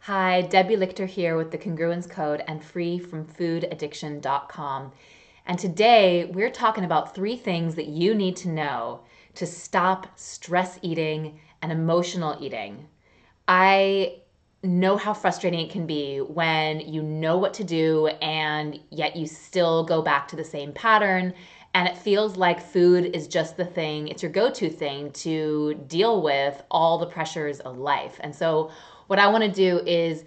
Hi, Debbie Lichter here with the Congruence Code and freefromfoodaddiction.com. And today we're talking about 3 things that you need to know to stop stress eating and emotional eating. I know how frustrating it can be when you know what to do and yet you still go back to the same pattern, and it feels like food is just the thing, it's your go-to thing to deal with all the pressures of life. And so what I want to do is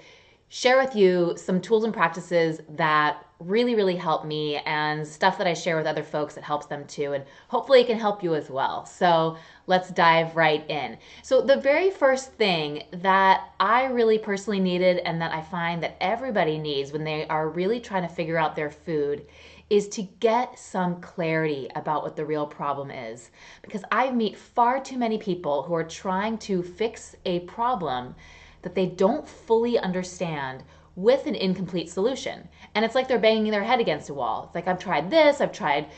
share with you some tools and practices that really help me, and stuff that I share with other folks that helps them too, and hopefully it can help you as well. So let's dive right in. So the very first thing that I really personally needed, and that I find that everybody needs when they are really trying to figure out their food, is to get some clarity about what the real problem is. Because I meet far too many people who are trying to fix a problem that they don't fully understand with an incomplete solution. And it's like they're banging their head against a wall. It's like, I've tried this, I've tried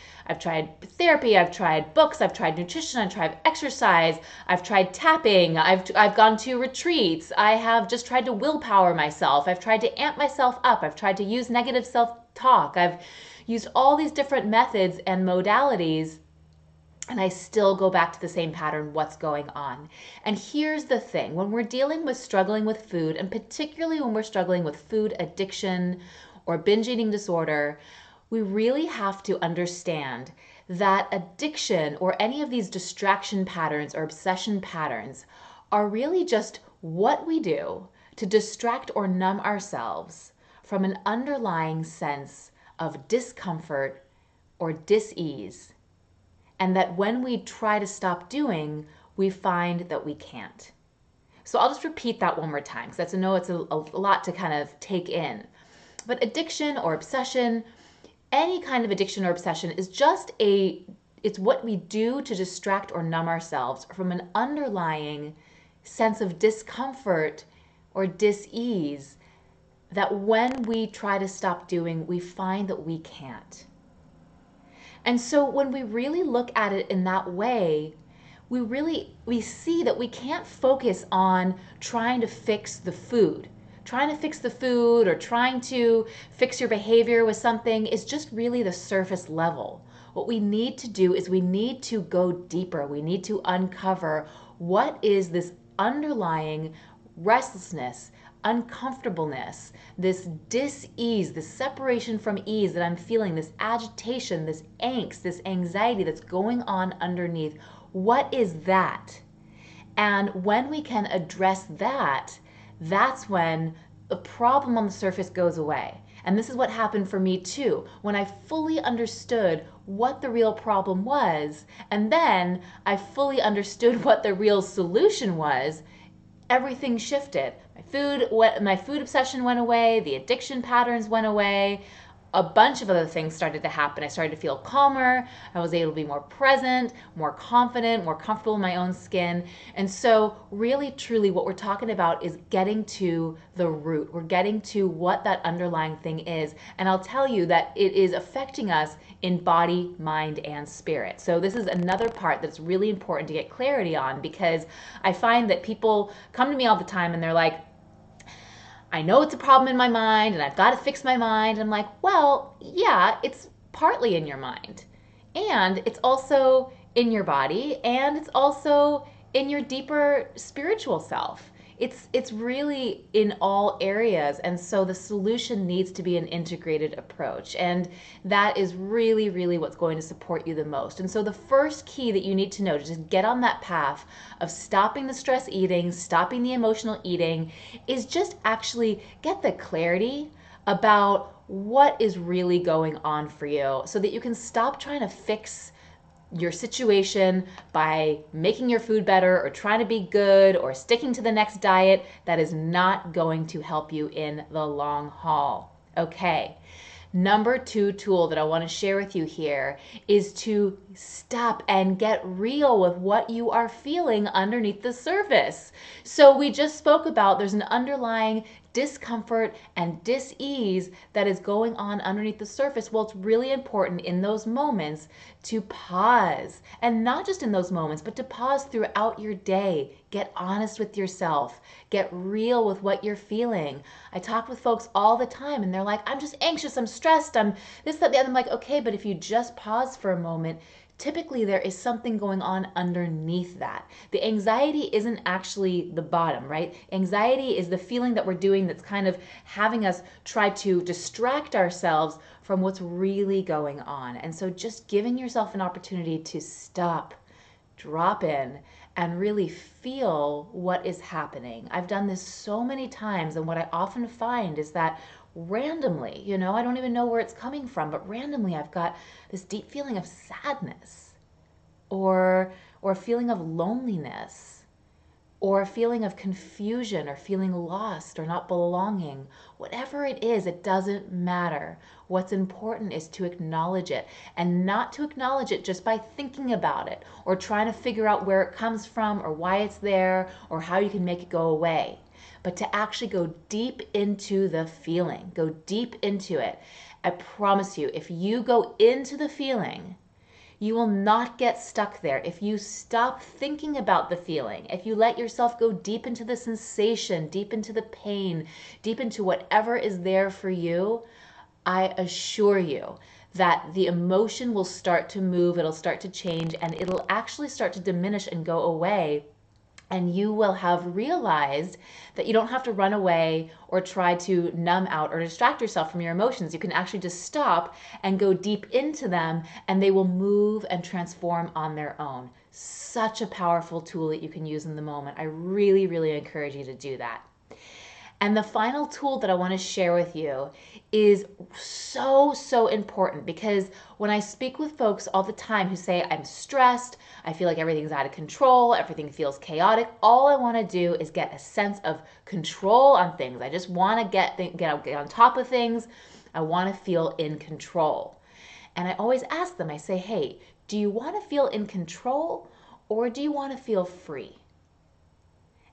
therapy, I've tried books, I've tried nutrition, I've tried exercise, I've tried tapping, I've gone to retreats, I have just tried to willpower myself, I've tried to amp myself up, I've tried to use negative self-talk, I've used all these different methods and modalities, and I still go back to the same pattern. What's going on? And here's the thing. When we're dealing with struggling with food, and particularly when we're struggling with food addiction or binge eating disorder, we really have to understand that addiction or any of these distraction patterns or obsession patterns are really just what we do to distract or numb ourselves from an underlying sense of discomfort or dis-ease. And that when we try to stop doing, we find that we can't. So I'll just repeat that one more time, because I know it's a lot to kind of take in. But addiction or obsession, any kind of addiction or obsession, is just it's what we do to distract or numb ourselves from an underlying sense of discomfort or dis-ease that when we try to stop doing, we find that we can't. And so when we really look at it in that way, we see that we can't focus on trying to fix the food. Trying to fix the food or trying to fix your behavior with something is just really the surface level. What we need to do is we need to go deeper. We need to uncover what is this underlying restlessness, uncomfortableness, this dis-ease, this separation from ease that I'm feeling, this agitation, this angst, this anxiety that's going on underneath. What is that? And when we can address that, that's when the problem on the surface goes away. And this is what happened for me too. When I fully understood what the real problem was, and then I fully understood what the real solution was, everything shifted. My food obsession went away, the addiction patterns went away, a bunch of other things started to happen. I started to feel calmer, I was able to be more present, more confident, more comfortable in my own skin. And so really, truly, what we're talking about is getting to the root. We're getting to what that underlying thing is. And I'll tell you that it is affecting us in body, mind, and spirit. So this is another part that's really important to get clarity on, because I find that people come to me all the time and they're like, I know it's a problem in my mind and I've got to fix my mind. I'm like, well, yeah, it's partly in your mind, and it's also in your body, and it's also in your deeper spiritual self. It's really in all areas. And so the solution needs to be an integrated approach. And that is really what's going to support you the most. And so the first key that you need to know to just get on that path of stopping the stress eating, stopping the emotional eating, is just actually get the clarity about what is really going on for you, so that you can stop trying to fix your situation by making your food better or trying to be good or sticking to the next diet. That is not going to help you in the long haul. Okay. Number 2 tool that I want to share with you here is to stop and get real with what you are feeling underneath the surface. So we just spoke about there's an underlying discomfort and dis-ease that is going on underneath the surface. Well, it's really important in those moments to pause, and not just in those moments, but to pause throughout your day, Get honest with yourself. Get real with what you're feeling. I talk with folks all the time and they're like, I'm just anxious, I'm stressed, I'm this, that, the other. I'm like, okay, but if you just pause for a moment, typically there is something going on underneath that. The anxiety isn't actually the bottom, right? Anxiety is the feeling that we're doing that's kind of having us try to distract ourselves from what's really going on. And so just giving yourself an opportunity to stop, drop in, and really feel what is happening. I've done this so many times, and what I often find is that randomly, I don't even know where it's coming from, but randomly I've got this deep feeling of sadness or a feeling of loneliness or a feeling of confusion or feeling lost or not belonging. Whatever it is, it doesn't matter. What's important is to acknowledge it, and not to acknowledge it just by thinking about it or trying to figure out where it comes from or why it's there or how you can make it go away, but to actually go deep into the feeling, go deep into it. I promise you, if you go into the feeling, you will not get stuck there. If you stop thinking about the feeling, if you let yourself go deep into the sensation, deep into the pain, deep into whatever is there for you, I assure you that the emotion will start to move, it'll start to change, and it'll actually start to diminish and go away. And you will have realized that you don't have to run away or try to numb out or distract yourself from your emotions. You can actually just stop and go deep into them, and they will move and transform on their own. Such a powerful tool that you can use in the moment. I really, really encourage you to do that. And the final tool that I want to share with you is so, so important, because when I speak with folks all the time who say, I'm stressed, I feel like everything's out of control, everything feels chaotic, all I want to do is get a sense of control on things. I just want to get on top of things. I want to feel in control. And I always ask them, I say, hey, do you want to feel in control or do you want to feel free?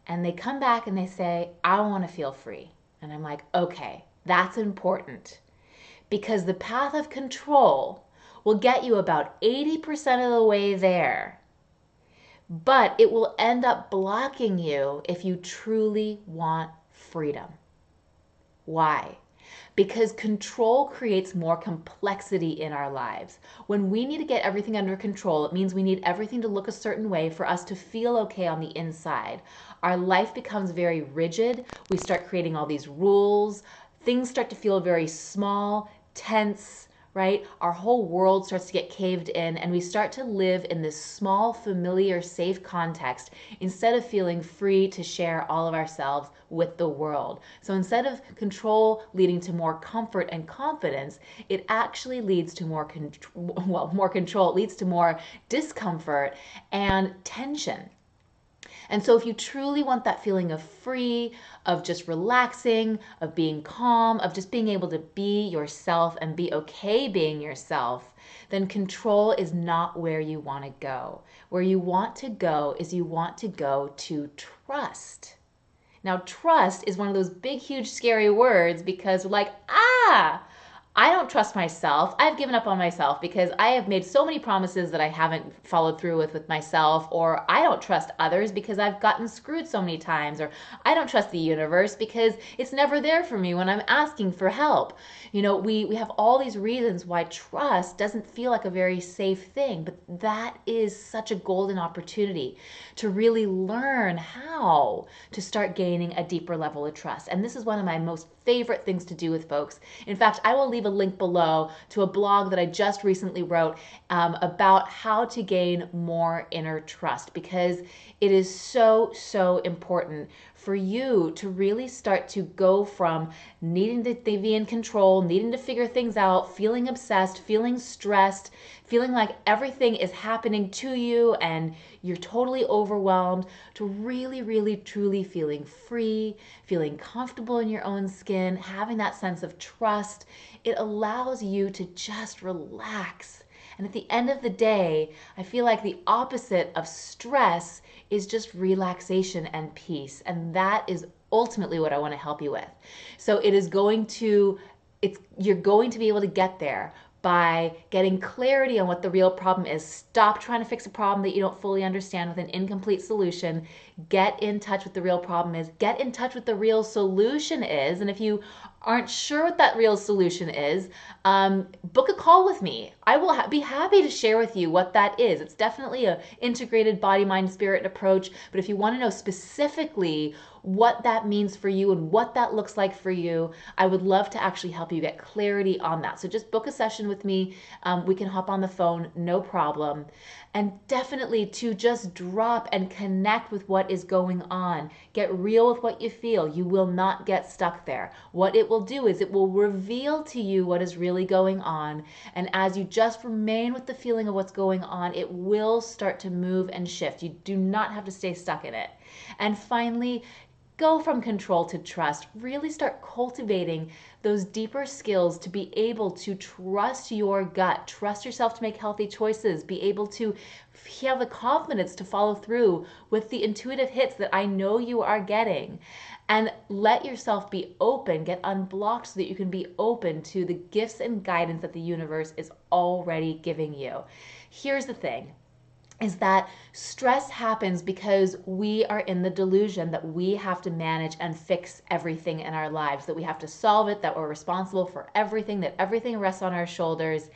And they come back and they say, I want to feel free. And I'm like, okay, that's important, because the path of control will get you about 80% of the way there, but it will end up blocking you if you truly want freedom. Why? Because control creates more complexity in our lives. When we need to get everything under control, it means we need everything to look a certain way for us to feel okay on the inside. Our life becomes very rigid. We start creating all these rules. Things start to feel very small, tense, right? Our whole world starts to get caved in, and we start to live in this small, familiar, safe context instead of feeling free to share all of ourselves with the world. So instead of control leading to more comfort and confidence, it actually leads to more control. It leads to more discomfort and tension. And so if you truly want that feeling of free, of just relaxing, of being calm, of just being able to be yourself and be okay being yourself, then control is not where you want to go. Where you want to go is you want to go to trust. Now, trust is one of those big, huge, scary words, because we're like, I don't trust myself. I've given up on myself because I have made so many promises that I haven't followed through with myself, or I don't trust others because I've gotten screwed so many times, or I don't trust the universe because it's never there for me when I'm asking for help. We have all these reasons why trust doesn't feel like a very safe thing, but that is such a golden opportunity to really learn how to start gaining a deeper level of trust. And this is one of my most favorite things to do with folks. In fact, I will leave a link below to a blog that I just recently wrote about how to gain more inner trust, because it is so, so important for you to really start to go from needing to be in control, needing to figure things out, feeling obsessed, feeling stressed, feeling like everything is happening to you and you're totally overwhelmed, to really, really, truly feeling free, feeling comfortable in your own skin, having that sense of trust. It allows you to just relax. And at the end of the day, I feel like the opposite of stress is just relaxation and peace. And that is ultimately what I want to help you with. So you're going to be able to get there by getting clarity on what the real problem is. Stop trying to fix a problem that you don't fully understand with an incomplete solution. Get in touch with the real problem is. Get in touch with the real solution is. And if you aren't sure what that real solution is, book a call with me. I will be happy to share with you what that is. It's definitely an integrated body, mind, spirit approach. But if you want to know specifically what that means for you and what that looks like for you, I would love to actually help you get clarity on that. So just book a session with me. We can hop on the phone, no problem. And definitely to just drop and connect with what is going on. Get real with what you feel. You will not get stuck there. What it will do is it will reveal to you what is really going on. And as you just remain with the feeling of what's going on, it will start to move and shift. You do not have to stay stuck in it. And finally, go from control to trust. Really start cultivating those deeper skills to be able to trust your gut, trust yourself to make healthy choices, be able to have the confidence to follow through with the intuitive hits that I know you are getting. And let yourself be open, get unblocked so that you can be open to the gifts and guidance that the universe is already giving you. Here's the thing, is that stress happens because we are in the delusion that we have to manage and fix everything in our lives, that we have to solve it, that we're responsible for everything, that everything rests on our shoulders.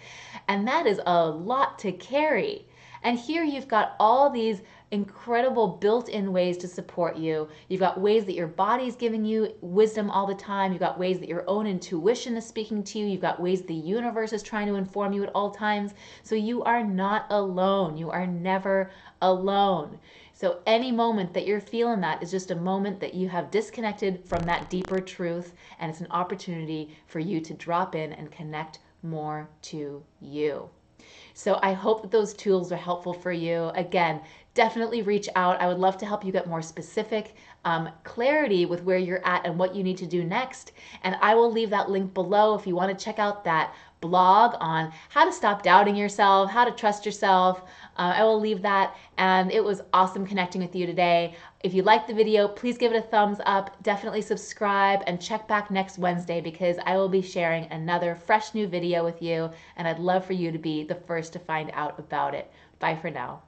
And that is a lot to carry. And here you've got all these incredible built-in ways to support you. You've got ways that your body's giving you wisdom all the time. You've got ways that your own intuition is speaking to you. You've got ways the universe is trying to inform you at all times. So you are not alone. You are never alone. So any moment that you're feeling that is just a moment that you have disconnected from that deeper truth, and it's an opportunity for you to drop in and connect more to you. So I hope that those tools are helpful for you. Again, definitely reach out. I would love to help you get more specific clarity with where you're at and what you need to do next. And I will leave that link below if you want to check out that blog on how to stop doubting yourself, how to trust yourself. I will leave that. And it was awesome connecting with you today. If you liked the video, please give it a thumbs up. Definitely subscribe and check back next Wednesday because I will be sharing another fresh new video with you. And I'd love for you to be the first to find out about it. Bye for now.